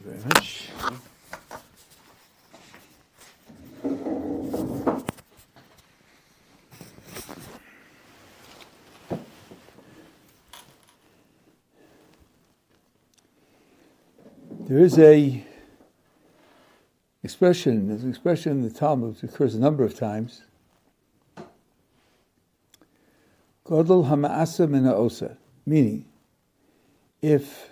very much. There's an expression in the Talmud, it occurs a number of times. Godol hama'asa min ha'osa, meaning, if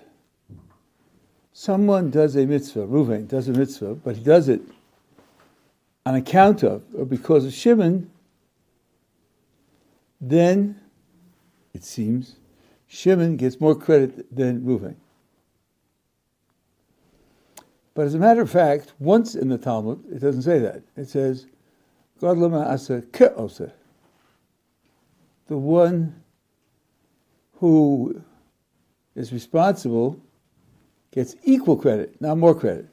someone does a mitzvah, Reuven does a mitzvah, but he does it on account of, or because of Shimon, then, it seems, Shimon gets more credit than Reuven. But as a matter of fact, once in the Talmud, it doesn't say that. It says, Godol hama'asa ke'osa. The one who is responsible gets equal credit, not more credit.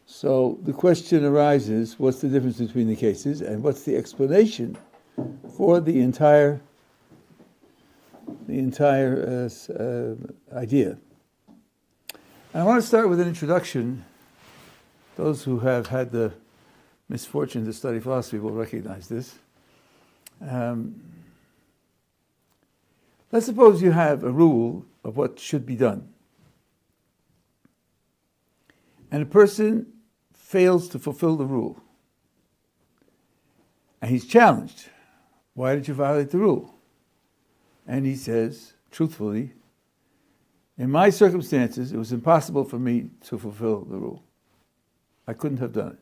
So the question arises, what's the difference between the cases, and what's the explanation for the entire idea? And I want to start with an introduction. Those who have had the misfortune to study philosophy will recognize this. Let's suppose you have a rule of what should be done, and a person fails to fulfill the rule, and he's challenged. Why did you violate the rule? And he says, truthfully, in my circumstances, it was impossible for me to fulfill the rule. I couldn't have done it.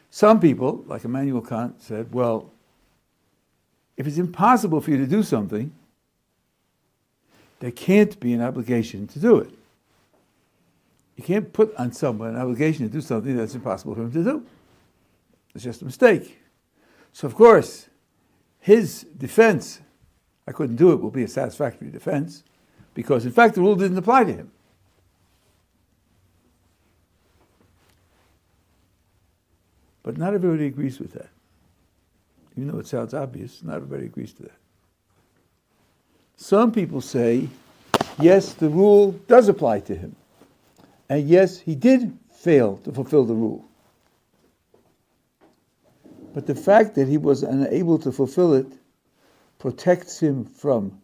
Some people, like Immanuel Kant, said, well, if it's impossible for you to do something, there can't be an obligation to do it. You can't put on someone an obligation to do something that's impossible for him to do. It's just a mistake. So, of course, his defense, I couldn't do it, will be a satisfactory defense, because, in fact, the rule didn't apply to him. But not everybody agrees with that. Even though it sounds obvious, not everybody agrees to that. Some people say, yes, the rule does apply to him. And yes, he did fail to fulfill the rule. But the fact that he was unable to fulfill it protects him from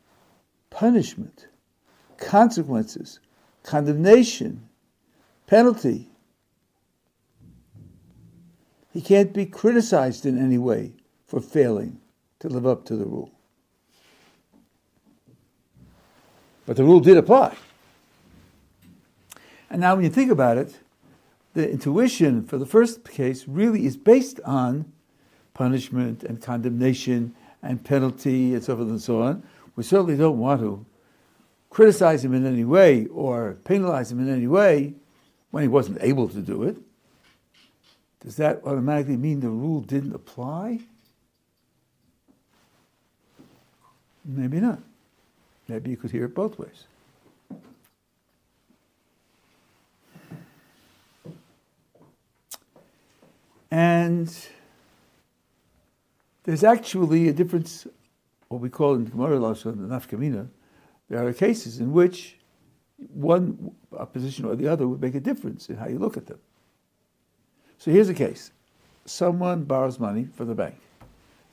punishment, consequences, condemnation, penalty. He can't be criticized in any way for failing to live up to the rule. But the rule did apply. And now when you think about it, the intuition for the first case really is based on punishment and condemnation and penalty and so forth and so on. We certainly don't want to criticize him in any way or penalize him in any way when he wasn't able to do it. Does that automatically mean the rule didn't apply? Maybe not. Maybe you could hear it both ways. And there's actually a difference, what we call in Gemara, the nafkamina. There are cases in which one position or the other would make a difference in how you look at them. So here's a case. Someone borrows money from the bank,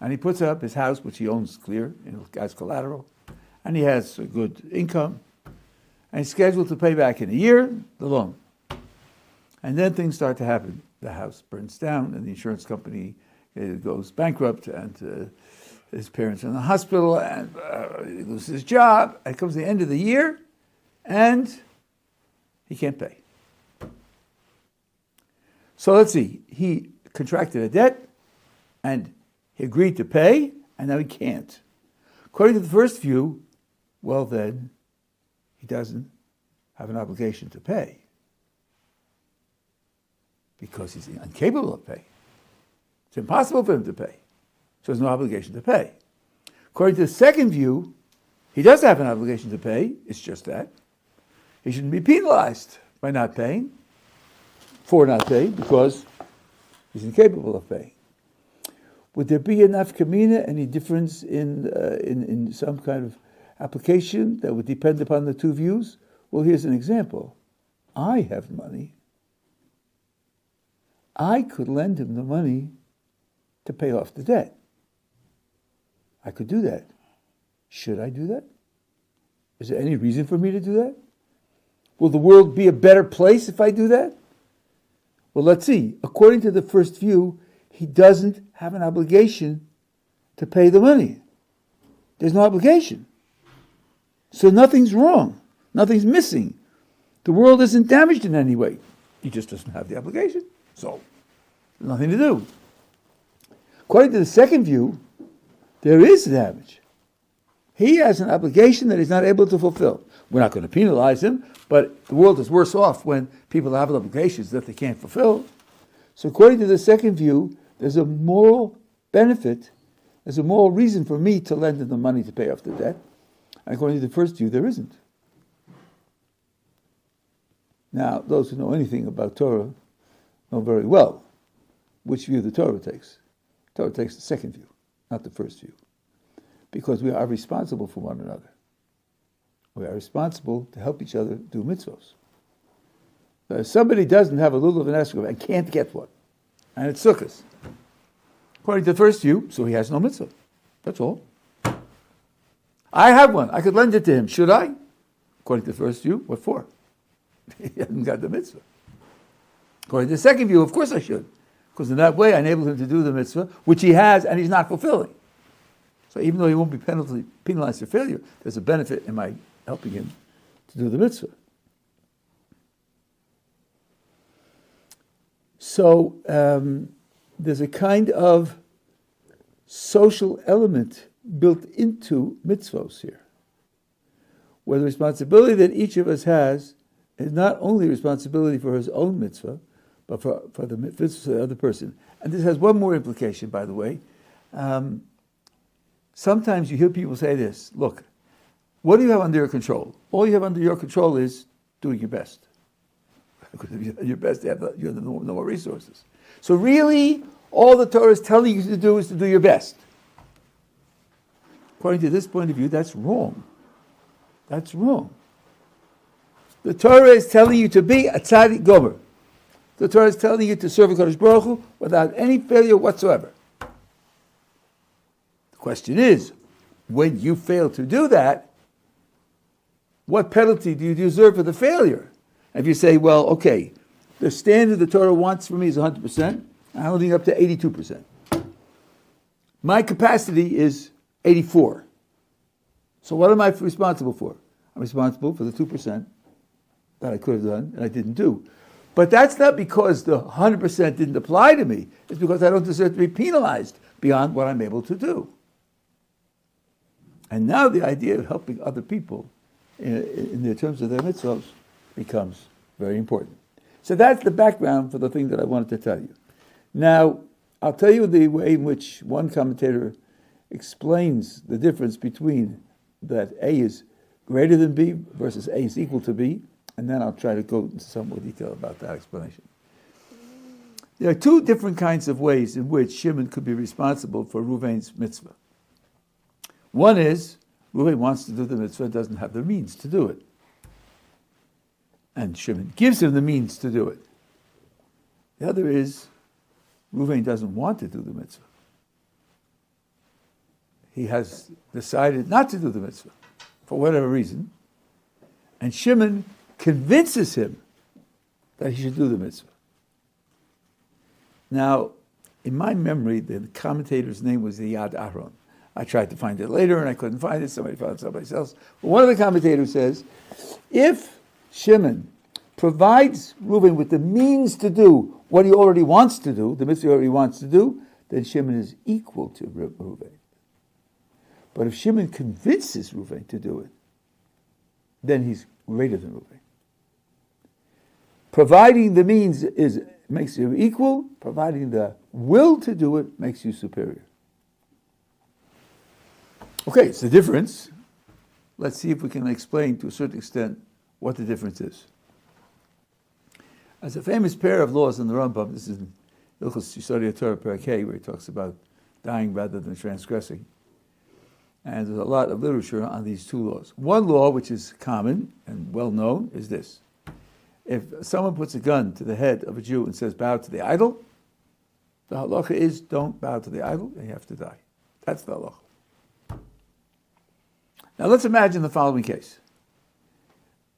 and he puts up his house, which he owns clear, as collateral, and he has a good income, and he's scheduled to pay back in a year the loan. And then things start to happen. The house burns down, and the insurance company goes bankrupt, and his parents are in the hospital, and he loses his job, and it comes the end of the year, and he can't pay. So let's see, he contracted a debt, and he agreed to pay, and now he can't. According to the first view, well then, he doesn't have an obligation to pay because he's incapable of paying. It's impossible for him to pay, so there's no obligation to pay. According to the second view, he does have an obligation to pay, it's just that. He shouldn't be penalized by not paying, for not paying, because he's incapable of paying. Would there be enough kamina, any difference in some kind of application that would depend upon the two views? Well, here's an example. I have money. I could lend him the money to pay off the debt. I could do that. Should I do that? Is there any reason for me to do that? Will the world be a better place if I do that? Well, let's see. According to the first view, he doesn't have an obligation to pay the money. There's no obligation. So nothing's wrong. Nothing's missing. The world isn't damaged in any way. He just doesn't have the obligation. So, there's nothing to do. According to the second view, there is damage. He has an obligation that he's not able to fulfill. We're not going to penalize him, but the world is worse off when people have obligations that they can't fulfill. So according to the second view, there's a moral benefit, there's a moral reason for me to lend him the money to pay off the debt. And according to the first view, there isn't. Now, those who know anything about Torah know very well which view the Torah takes. The Torah takes the second view, not the first view. Because we are responsible for one another. We are responsible to help each other do mitzvos. So if somebody doesn't have a little of an esrog and can't get one, and it's sukkahs, according to the first view, so he has no mitzvah. That's all. I have one. I could lend it to him. Should I? According to the first view, what for? He hasn't got the mitzvah. According to the second view, of course I should. Because in that way I enable him to do the mitzvah, which he has and he's not fulfilling. So even though he won't be penalized for failure, there's a benefit in my helping him to do the mitzvah. So there's a kind of social element built into mitzvos here, where the responsibility that each of us has is not only responsibility for his own mitzvah, but for the mitzvah of the other person. And this has one more implication, by the way. Sometimes you hear people say this, look, what do you have under your control? All you have under your control is doing your best. Because if you do your best, you have no more resources. So really, all the Torah is telling you to do is to do your best. According to this point of view, that's wrong. That's wrong. The Torah is telling you to be a tzaddik gomer. The Torah is telling you to serve HaKadosh Baruch Hu without any failure whatsoever. The question is, when you fail to do that, what penalty do you deserve for the failure? If you say, well, okay, the standard the Torah wants for me is 100%, I'm holding up to 82%. My capacity is 84. So what am I responsible for? I'm responsible for the 2% that I could have done and I didn't do. But that's not because the 100% didn't apply to me. It's because I don't deserve to be penalized beyond what I'm able to do. And now the idea of helping other people in the terms of their mitzvahs becomes very important. So that's the background for the thing that I wanted to tell you. Now, I'll tell you the way in which one commentator explains the difference between that A is greater than B versus A is equal to B, and then I'll try to go into some more detail about that explanation. There are two different kinds of ways in which Shimon could be responsible for Reuven's mitzvah. One is, Reuven wants to do the mitzvah, doesn't have the means to do it. And Shimon gives him the means to do it. The other is, Reuven doesn't want to do the mitzvah. He has decided not to do the mitzvah, for whatever reason, and Shimon convinces him that he should do the mitzvah. Now, in my memory, the commentator's name was the Yad Aharon. I tried to find it later and I couldn't find it. Somebody found somebody else. But one of the commentators says, if Shimon provides Reuven with the means to do what he already wants to do, the mitzvah he already wants to do, then Shimon is equal to Reuven. But if Shimon convinces Reuven to do it, then he's greater than Reuven. Providing the means makes you equal. Providing the will to do it makes you superior. Okay, it's the difference. Let's see if we can explain to a certain extent what the difference is. As a famous pair of laws in the Rambam, this is in Ilchos Yesod Torah Perek Hey, where he talks about dying rather than transgressing. And there's a lot of literature on these two laws. One law, which is common and well known, is this. If someone puts a gun to the head of a Jew and says, bow to the idol, the halacha is, don't bow to the idol, and you have to die. That's the halacha. Now let's imagine the following case.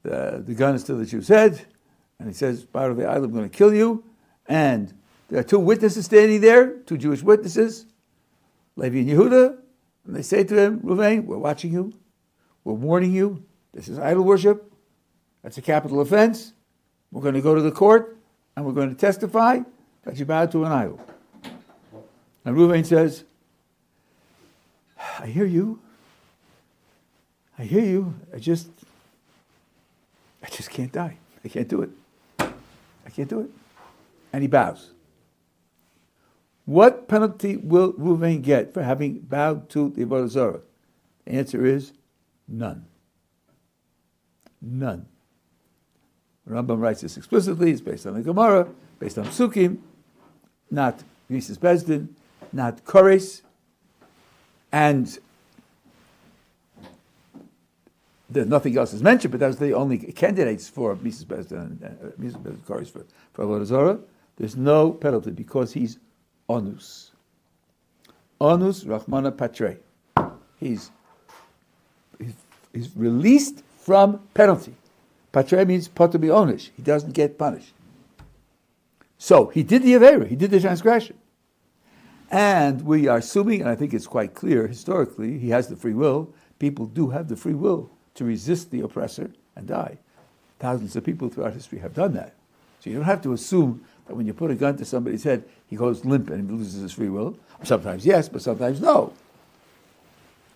The gun is to the Jew's head, and he says, bow to the idol, I'm going to kill you. And there are two witnesses standing there, two Jewish witnesses, Levi and Yehuda, and they say to him, Ruvain, we're watching you, we're warning you, this is idol worship, that's a capital offense, we're going to go to the court, and we're going to testify that you bowed to an idol. And Ruvain says, I hear you, I just can't die, I can't do it. And he bows. What penalty will Ruvain get for having bowed to the Avodah Zarah? The answer is none. None. Rambam writes this explicitly. It's based on the Gemara, based on Psukim, not Mises Bezdin, not Kores, and nothing else is mentioned, but that was the only candidates for Mises Bezdin and Mises Bezdin Kores for Avodah Zarah. There's no penalty because he's onus. Onus Rahmana Patre. He's released from penalty. Patre means to be onish. He doesn't get punished. So he did the Avera, he did the transgression. And we are assuming, and I think it's quite clear historically, he has the free will. People do have the free will to resist the oppressor and die. Thousands of people throughout history have done that. So you don't have to assume that when you put a gun to somebody's head, he goes limp and he loses his free will. Sometimes yes, but sometimes no.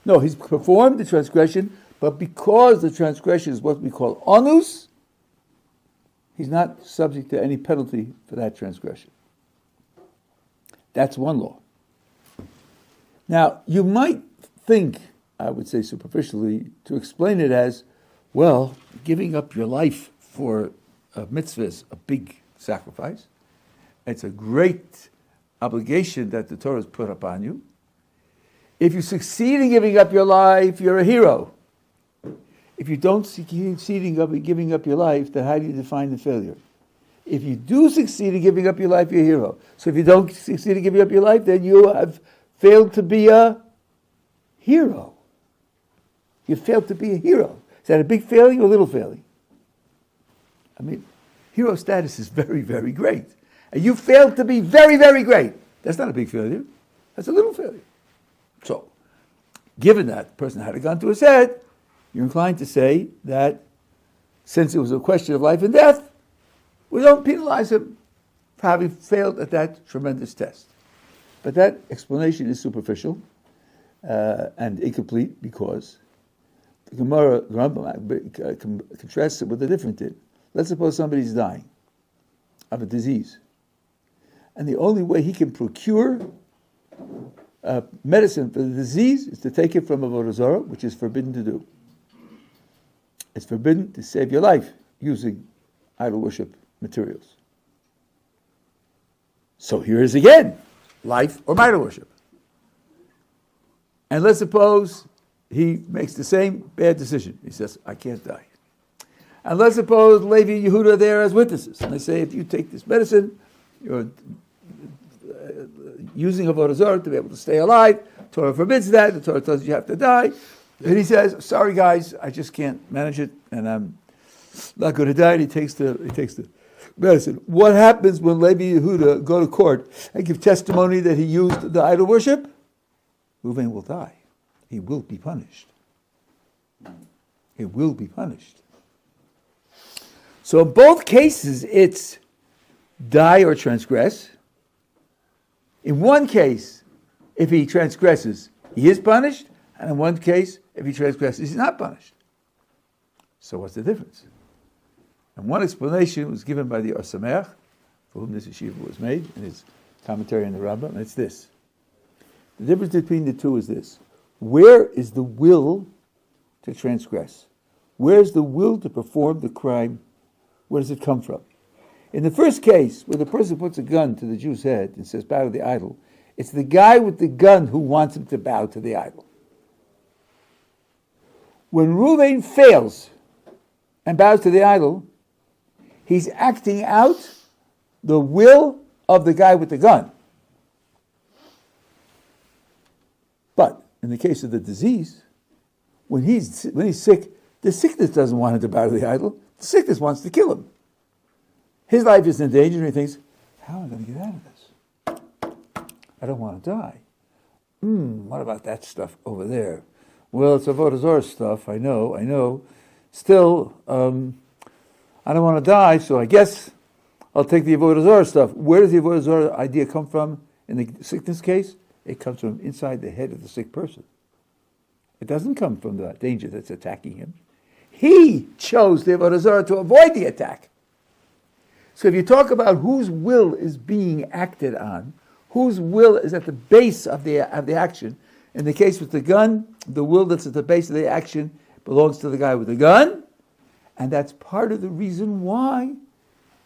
No, he's performed the transgression, but because the transgression is what we call onus, he's not subject to any penalty for that transgression. That's one law. Now, you might think, I would say superficially, to explain it as, well, giving up your life for a mitzvah is a big sacrifice. It's a great obligation that the Torah has put upon you. If you succeed in giving up your life, you're a hero. If you don't succeed in giving up your life, then how do you define the failure? If you do succeed in giving up your life, you're a hero. So if you don't succeed in giving up your life, then you have failed to be a hero. You failed to be a hero. Is that a big failure or a little failure? I mean, hero status is very, very great. And you failed to be very, very great. That's not a big failure. That's a little failure. So, given that the person had a gun to his head, you're inclined to say that since it was a question of life and death, we don't penalize him for having failed at that tremendous test. But that explanation is superficial and incomplete because the Gemara, the Rambam, contrasts it with a different thing. Let's suppose somebody's dying of a disease. And the only way he can procure medicine for the disease is to take it from Avodah Zarah, which is forbidden to do. It's forbidden to save your life using idol worship materials. So here is again, life or idol worship. And let's suppose he makes the same bad decision. He says, I can't die. And let's suppose Levi and Yehuda are there as witnesses. And they say, if you take this medicine, you're using Avodah Zarah to be able to stay alive. Torah forbids that. The Torah tells you have to die. And he says, sorry guys, I just can't manage it, and I'm not going to die. And he takes the medicine. What happens when Levi and Yehuda go to court and give testimony that he used the idol worship? Reuven will die. He will be punished. He will be punished. So in both cases, it's die or transgress. In one case, if he transgresses, he is punished. And in one case, if he transgresses, he's not punished. So what's the difference? And one explanation was given by the Ohr Somayach, for whom this yeshiva was made, in his commentary on the Rabbi, and it's this. The difference between the two is this. Where is the will to transgress? Where is the will to perform the crime? Where does it come from? In the first case, where the person puts a gun to the Jew's head and says, bow to the idol, it's the guy with the gun who wants him to bow to the idol. When Reuven fails and bows to the idol, he's acting out the will of the guy with the gun. But in the case of the disease, when he's sick, the sickness doesn't want him to bow to the idol. The sickness wants to kill him. His life is in danger, and he thinks, how am I going to get out of this? I don't want to die. What about that stuff over there? Well, it's Avodah Zarah stuff, I know. Still, I don't want to die, so I guess I'll take the Avodah Zarah stuff. Where does the Avodah Zarah idea come from in the sickness case? It comes from inside the head of the sick person. It doesn't come from the danger that's attacking him. He chose the Avodah Zarah to avoid the attack. So if you talk about whose will is being acted on, whose will is at the base of the action, in the case with the gun, the will that's at the base of the action belongs to the guy with the gun, and that's part of the reason why,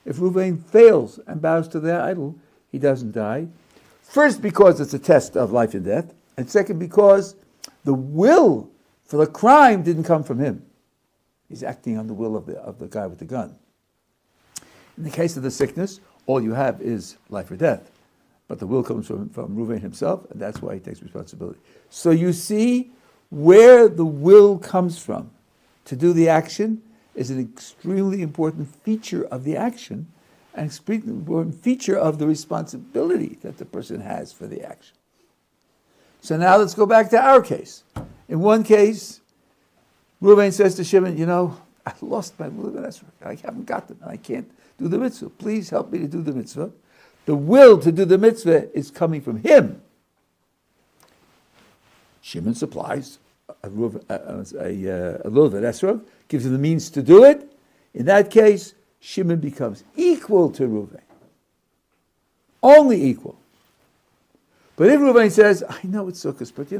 if Reuven fails and bows to the idol, he doesn't die. First, because it's a test of life and death, and second, because the will for the crime didn't come from him. He's acting on the will of the guy with the gun. In the case of the sickness, all you have is life or death. But the will comes from Reuven himself, and that's why he takes responsibility. So you see where the will comes from to do the action is an extremely important feature of the action, and extremely important feature of the responsibility that the person has for the action. So now let's go back to our case. In one case, Reuven says to Shimon, I lost my will and Esrog. I haven't got them. I can't do the mitzvah. Please help me to do the mitzvah. The will to do the mitzvah is coming from him. Shimon supplies a little bit Esrog, gives him the means to do it. In that case, Shimon becomes equal to Reuven. Only equal. But if Reuven says, I know it's Sukkot, but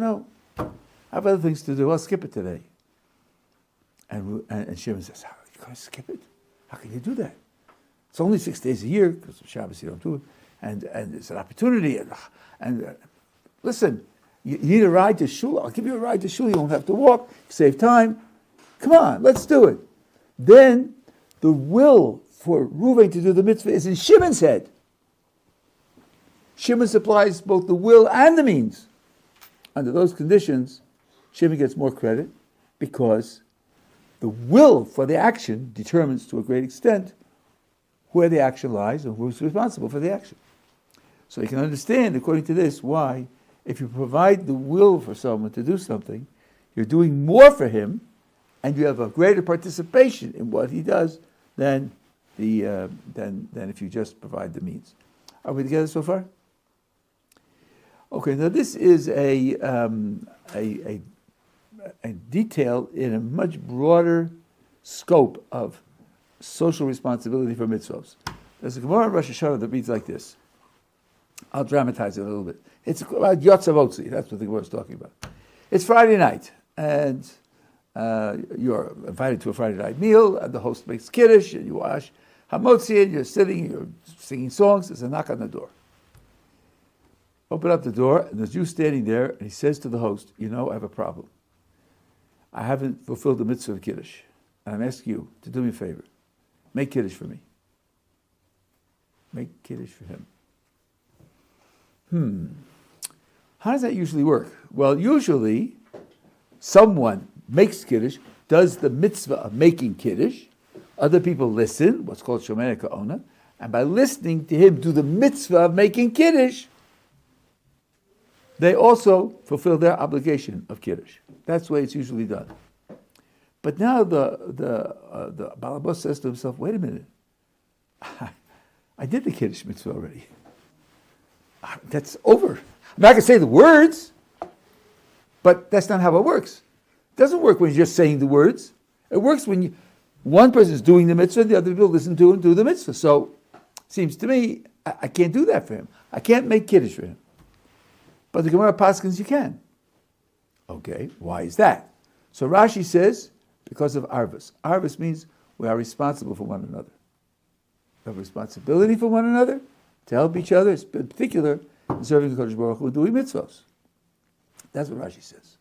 I have other things to do, I'll skip it today. And Shimon says, how are you going to skip it? How can you do that? It's only 6 days a year, because of Shabbos you don't do it, and it's an opportunity. And listen, you need a ride to shul. I'll give you a ride to shul. You won't have to walk. Save time. Come on, let's do it. Then the will for Reuven to do the mitzvah is in Shimon's head. Shimon supplies both the will and the means. Under those conditions, Shimon gets more credit because the will for the action determines to a great extent where the action lies and who's responsible for the action. So you can understand, according to this, why if you provide the will for someone to do something, you're doing more for him and you have a greater participation in what he does than if you just provide the means. Are we together so far? Okay, now this is a detail in a much broader scope of social responsibility for mitzvos. There's a Gemara in Rosh Hashanah that reads like this. I'll dramatize it a little bit. It's about Yotzav Otzi. That's what the Gemara is talking about. It's Friday night, and you're invited to a Friday night meal, and the host makes kiddush, and you wash hamotzi, and you're sitting, you're singing songs. There's a knock on the door. Open up the door, and there's you standing there, and he says to the host, I have a problem. I haven't fulfilled the mitzvah of kiddush, and I'm asking you to do me a favor. Make kiddush for me. Make kiddush for him. How does that usually work? Well, usually someone makes kiddush, does the mitzvah of making kiddush. Other people listen, what's called shomei ka'ona, and by listening to him do the mitzvah of making kiddush, they also fulfill their obligation of kiddush. That's the way it's usually done. But now the balabos says to himself, wait a minute, I did the kiddush mitzvah already. That's over. I'm not going to say the words, but that's not how it works. It doesn't work when you're just saying the words. It works when one person is doing the mitzvah, the other people listen to and do the mitzvah. So it seems to me, I can't do that for him. I can't make kiddush for him. But the Gemara paskins you can. Okay, why is that? So Rashi says, because of arvus. Arvus means we are responsible for one another. We have responsibility for one another, to help each other, in particular, in serving the Kodesh Baruch Hu, doing mitzvos. That's what Rashi says.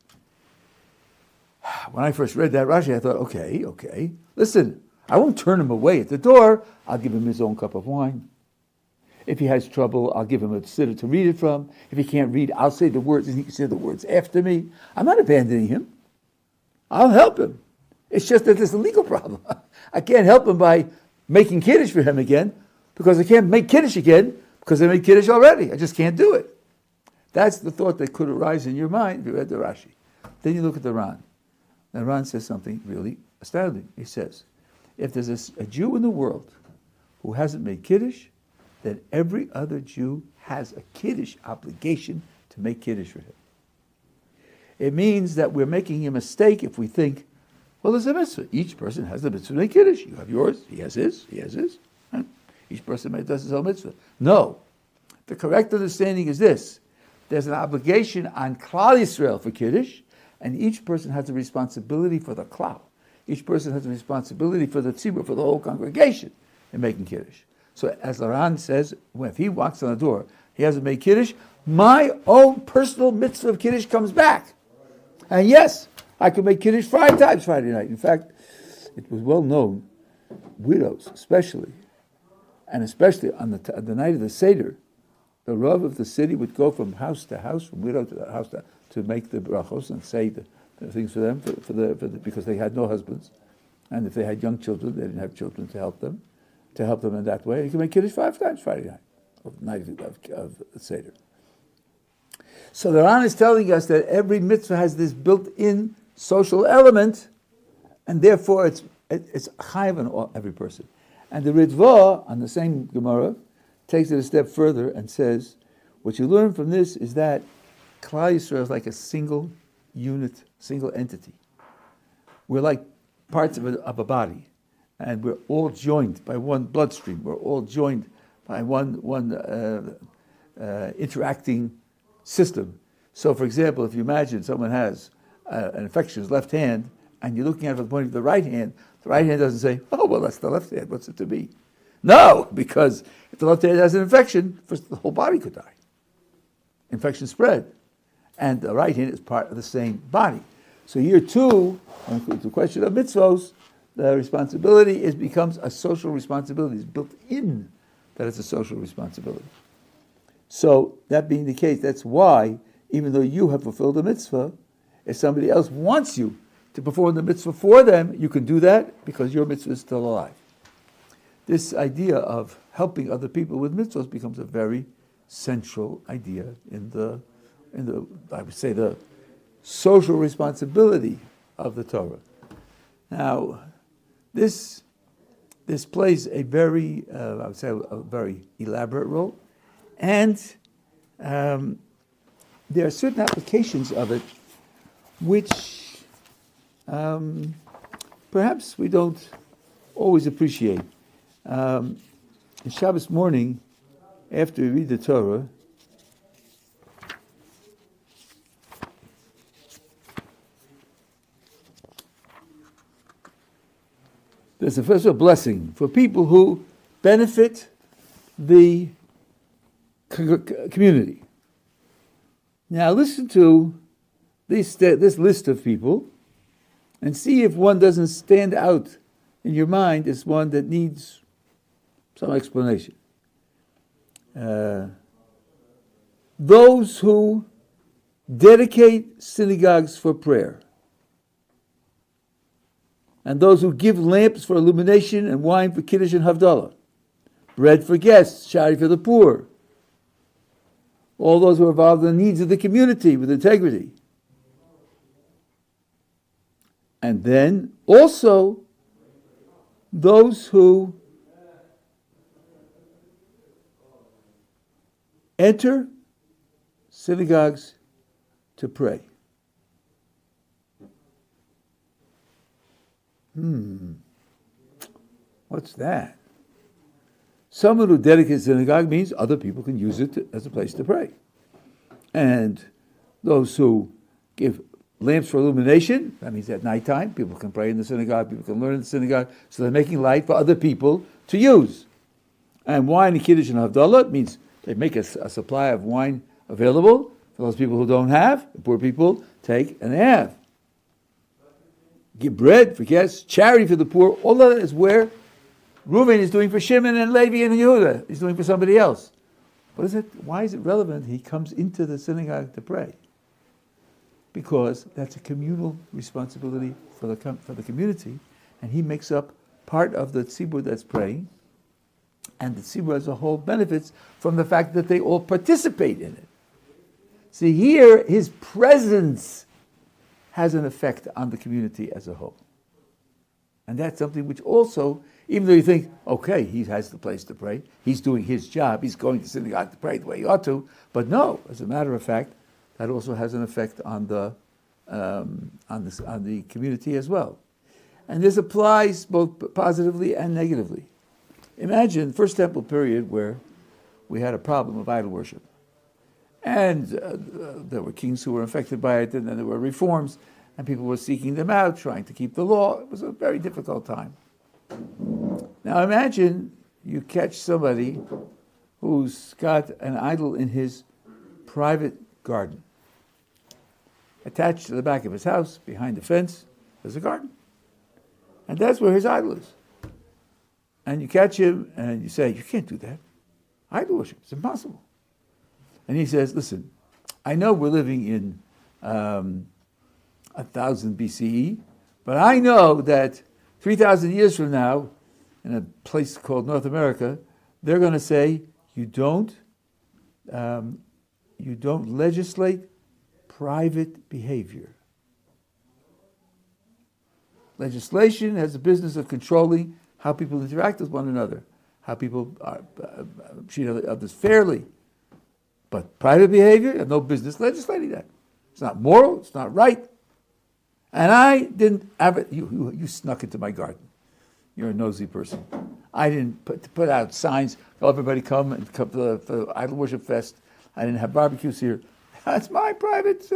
when I first read that Rashi, I thought, okay, listen, I won't turn him away at the door. I'll give him his own cup of wine. If he has trouble, I'll give him a siddur to read it from. If he can't read, I'll say the words, and he can say the words after me. I'm not abandoning him. I'll help him. It's just that there's a legal problem. I can't help him by making Kiddush for him again, because I can't make Kiddush again, because I made Kiddush already. I just can't do it. That's the thought that could arise in your mind if you read the Rashi. Then you look at the Ran. The Ran says something really astounding. He says, if there's a Jew in the world who hasn't made Kiddush, then every other Jew has a Kiddush obligation to make Kiddush for him. It means that we're making a mistake if we think, well, there's a mitzvah. Each person has the mitzvah to make Kiddush. You have yours, he has his. Right? Each person does his own mitzvah. No. The correct understanding is this. There's an obligation on Klal Yisrael for Kiddush, and each person has a responsibility for the Klal. Each person has a responsibility for the tzibur, for the whole congregation in making Kiddush. So as Laran says, if he walks on the door, he hasn't made Kiddush, my own personal mitzvah of Kiddush comes back. And yes, I could make Kiddush 5 times Friday night. In fact, it was well known, widows especially, and especially on the night of the Seder, the Rav of the city would go from house to house, from widow to house to make the brachos and say the things for them, because they had no husbands. And if they had young children, they didn't have children to help them in that way. You can make Kiddush 5 times Friday night, of night of Seder. So the Ran is telling us that every mitzvah has this built-in social element, and therefore it's chayav on every person. And the Ritva, on the same Gemara, takes it a step further and says, what you learn from this is that Klal Yisrael is like a single unit, single entity. We're like parts of a body, and we're all joined by one bloodstream. We're all joined by one interacting system. So, for example, if you imagine someone has an infection in his left hand, and you're looking at it from the point of the right hand doesn't say, oh, well, that's the left hand, what's it to be? No, because if the left hand has an infection, first the whole body could die. Infection spread. And the right hand is part of the same body. So here too, the question of mitzvos, the responsibility becomes a social responsibility. It's built in that it's a social responsibility. So that being the case, that's why, even though you have fulfilled a mitzvah, if somebody else wants you to perform the mitzvah for them, you can do that because your mitzvah is still alive. This idea of helping other people with mitzvahs becomes a very central idea in the I would say the social responsibility of the Torah. Now, this plays a very I would say a very elaborate role, and there are certain applications of it which perhaps we don't always appreciate. In Shabbos morning, after we read the Torah, there's a first blessing for people who benefit the community. Now listen to this list of people and see if one doesn't stand out in your mind as one that needs some explanation. Those who dedicate synagogues for prayer, and those who give lamps for illumination and wine for Kiddush and Havdalah, bread for guests, shari for the poor, all those who are involved in the needs of the community with integrity. And then also those who enter synagogues to pray. What's that? Someone who dedicates a synagogue means other people can use it as a place to pray. And those who give lamps for illumination, that means at nighttime, people can pray in the synagogue, people can learn in the synagogue, so they're making light for other people to use. And wine and Kiddush and Havdalah means they make a supply of wine available for those people who don't have, the poor people take and they have. give bread for guests, charity for the poor. All of that is where Reuven is doing for Shimon and Levi and Yehuda. He's doing for somebody else. What is it? Why is it relevant? He comes into the synagogue to pray. Because that's a communal responsibility for the community, and he makes up part of the tzibur that's praying, and the tzibur as a whole benefits from the fact that they all participate in it. See, here, his presence has an effect on the community as a whole. And that's something which also, even though you think, okay, he has the place to pray, he's doing his job, he's going to synagogue to pray the way he ought to, but no, as a matter of fact, that also has an effect on the community as well. And this applies both positively and negatively. Imagine First Temple period where we had a problem of idol worship. And there were kings who were affected by it, and then there were reforms, and people were seeking them out, trying to keep the law. It was a very difficult time. Now imagine you catch somebody who's got an idol in his private garden. Attached to the back of his house, behind the fence, there's a garden. And that's where his idol is. And you catch him and you say, you can't do that. Idol worship, it's impossible. And he says, listen, I know we're living in 1000 BCE, but I know that 3,000 years from now, in a place called North America, they're going to say, you don't legislate private behavior. Legislation has the business of controlling how people interact with one another, how people treat others fairly. But private behavior, you have no business legislating that. It's not moral, it's not right. And I didn't have it. You snuck into my garden. You're a nosy person. I didn't put out signs, everybody come and come to the Idol Worship Fest. I didn't have barbecues here. That's my private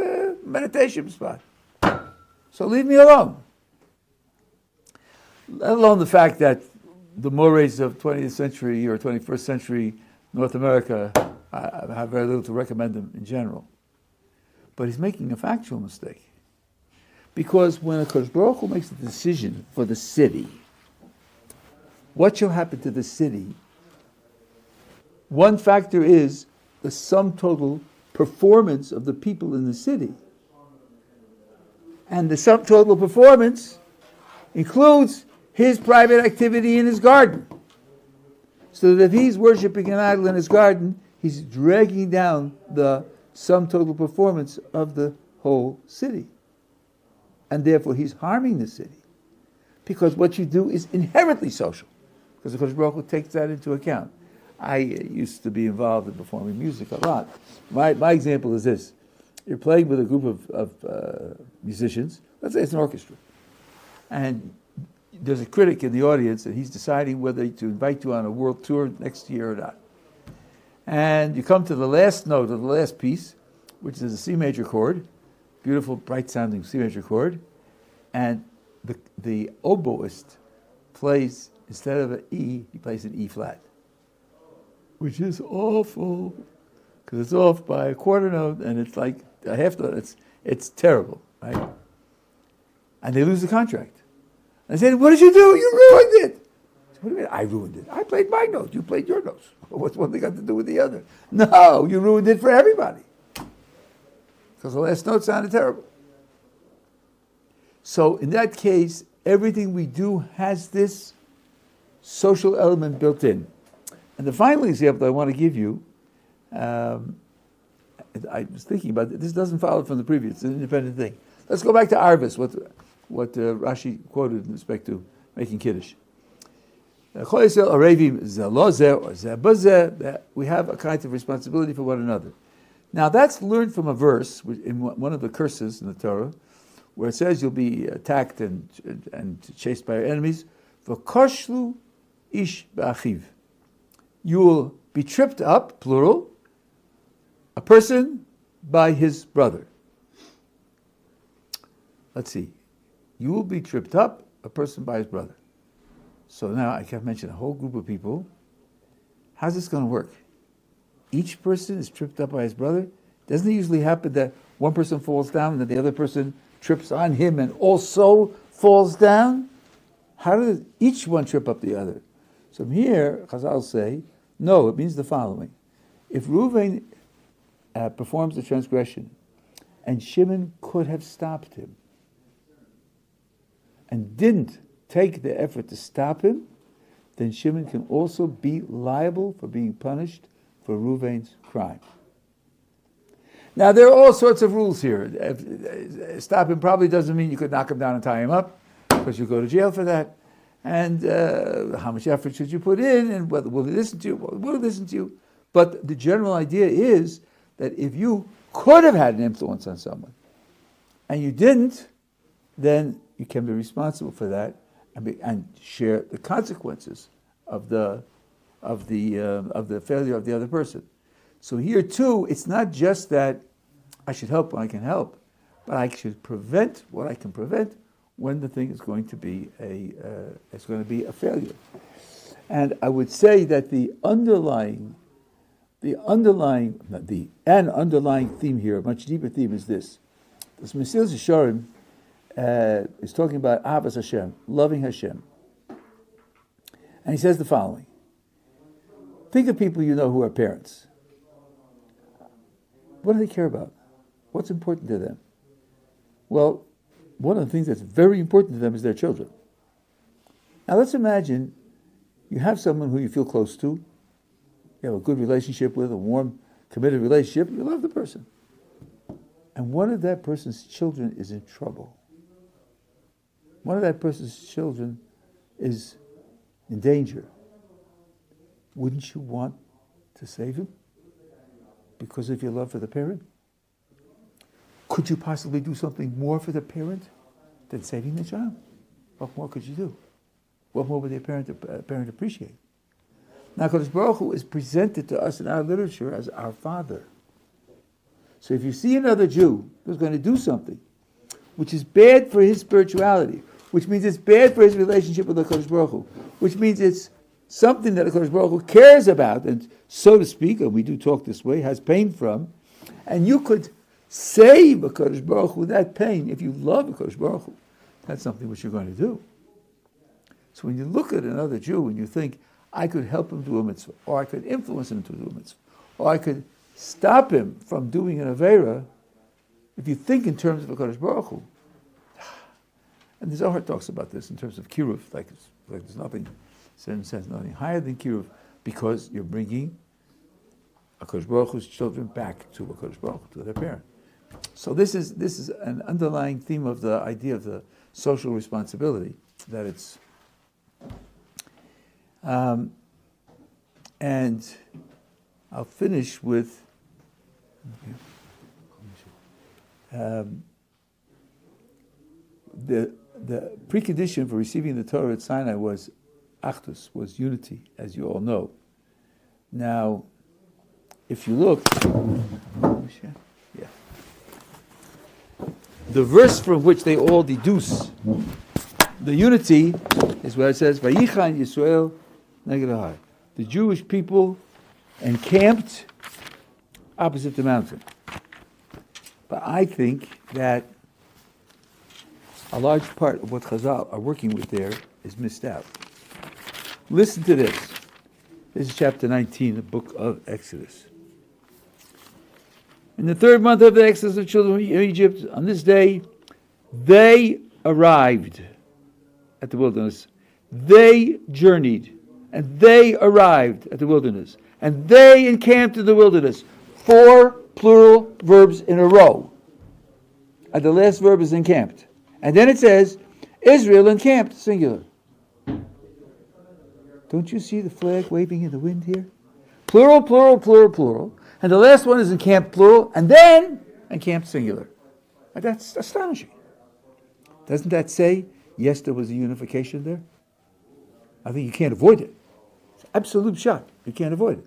meditation spot. So leave me alone. Let alone the fact that the mores of 20th century or 21st century North America, I have very little to recommend them in general. But he's making a factual mistake. Because when a Kodesh Baruch Hu makes a decision for the city, what shall happen to the city? One factor is the sum total performance of the people in the city. And the sum total performance includes his private activity in his garden. So that if he's worshiping an idol in his garden, he's dragging down the sum total performance of the whole city. And therefore he's harming the city. Because what you do is inherently social. Because the Kodesh Baruch Hu takes that into account. I used to be involved in performing music a lot. My example is this. You're playing with a group of musicians. Let's say it's an orchestra. And there's a critic in the audience, and he's deciding whether to invite you on a world tour next year or not. And you come to the last note of the last piece, which is a C major chord, beautiful, bright-sounding C major chord, and the oboist plays, instead of an E, he plays an E flat, which is awful, because it's off by a quarter note, and it's like a half note. It's terrible, right? And they lose the contract. I said, what did you do? You ruined it. I said, what do you mean I ruined it? I played my notes. You played your notes. What's one thing got to do with the other? No, you ruined it for everybody. Because the last note sounded terrible. So in that case, everything we do has this social element built in. And the final example I want to give you, I was thinking about it. This doesn't follow from the previous. It's an independent thing. Let's go back to Arvis, what Rashi quoted in respect to making Kiddush. We have a kind of responsibility for one another. Now that's learned from a verse in one of the curses in the Torah, where it says you'll be attacked and chased by your enemies. V'koshlu ish ba'achiv. You will be tripped up, plural, a person by his brother. Let's see. You will be tripped up, a person by his brother. So now I can mention a whole group of people. How's this going to work? Each person is tripped up by his brother. Doesn't it usually happen that one person falls down and then the other person trips on him and also falls down, how does each one trip up the other? So from here, Chazal say, no, it means the following. If Reuven performs the transgression, and Shimon could have stopped him, and didn't take the effort to stop him, then Shimon can also be liable for being punished for Reuven's crime. Now, there are all sorts of rules here. Stop him probably doesn't mean you could knock him down and tie him up, because you go to jail for that. And how much effort should you put in, and whether will he listen to you, will he listen to you? But the general idea is that if you could have had an influence on someone, and you didn't, then you can be responsible for that and share the consequences of the failure of the other person. So here too, it's not just that I should help when I can help, but I should prevent what I can prevent when the thing is going to be a failure. And I would say that the underlying theme here, a much deeper theme, is this. This Mesilas Yesharim is talking about Ahavas Hashem, loving Hashem. And he says the following. Think of people you know who are parents. What do they care about? What's important to them? Well, one of the things that's very important to them is their children. Now let's imagine you have someone who you feel close to, you have a good relationship with, a warm, committed relationship, you love the person. And one of that person's children is in trouble. One of that person's children is in danger. Wouldn't you want to save him? Because of your love for the parent? Could you possibly do something more for the parent than saving the child? What more could you do? What more would the parent appreciate? Now, Kadosh Baruch Hu is presented to us in our literature as our Father. So if you see another Jew who's going to do something which is bad for his spirituality, which means it's bad for his relationship with the Kadosh Baruch Hu, which means it's something that the Kadosh Baruch Hu cares about, and so to speak, and we do talk this way, has pain from, and you could save a Kadosh Baruch Hu that pain if you love a Kadosh Baruch Hu. That's something which you're going to do. So when you look at another Jew and you think, I could help him do a mitzvah, or I could influence him to do a mitzvah, or I could stop him from doing an Aveira, if you think in terms of a Kadosh Baruch Hu, and the Zohar talks about this in terms of kiruv, like there's nothing, says nothing higher than kiruv, because you're bringing a Kadosh Baruch Hu's children back to a Kadosh Baruch Hu, to their parent. So this is an underlying theme of the idea of the social responsibility, that it's and I'll finish with the precondition for receiving the Torah at Sinai was achdus, was unity, as you all know. Now, if you look, the verse from which they all deduce the unity is where it says, "Vayichan Yisrael neged Har." The Jewish people encamped opposite the mountain. But I think that a large part of what Chazal are working with there is missed out. Listen to this. This is chapter 19, the book of Exodus. In the third month of the Exodus of the children of Egypt, on this day, they arrived at the wilderness. They journeyed, and they arrived at the wilderness. And they encamped in the wilderness. 4 plural verbs in a row. And the last verb is encamped. And then it says, Israel encamped, singular. Don't you see the flag waving in the wind here? Plural, plural, plural, plural. And the last one is encamped, plural, and then encamped, singular. And that's astonishing. Doesn't that say, yes, there was a unification there? I think you can't avoid it. It's absolute shot. You can't avoid it.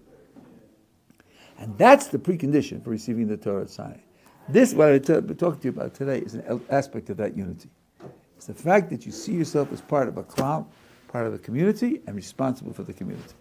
And that's the precondition for receiving the Torah at Sinai. This, what I'm talking to you about today, is an aspect of that unity. It's the fact that you see yourself as part of a klal, part of a community, and responsible for the community.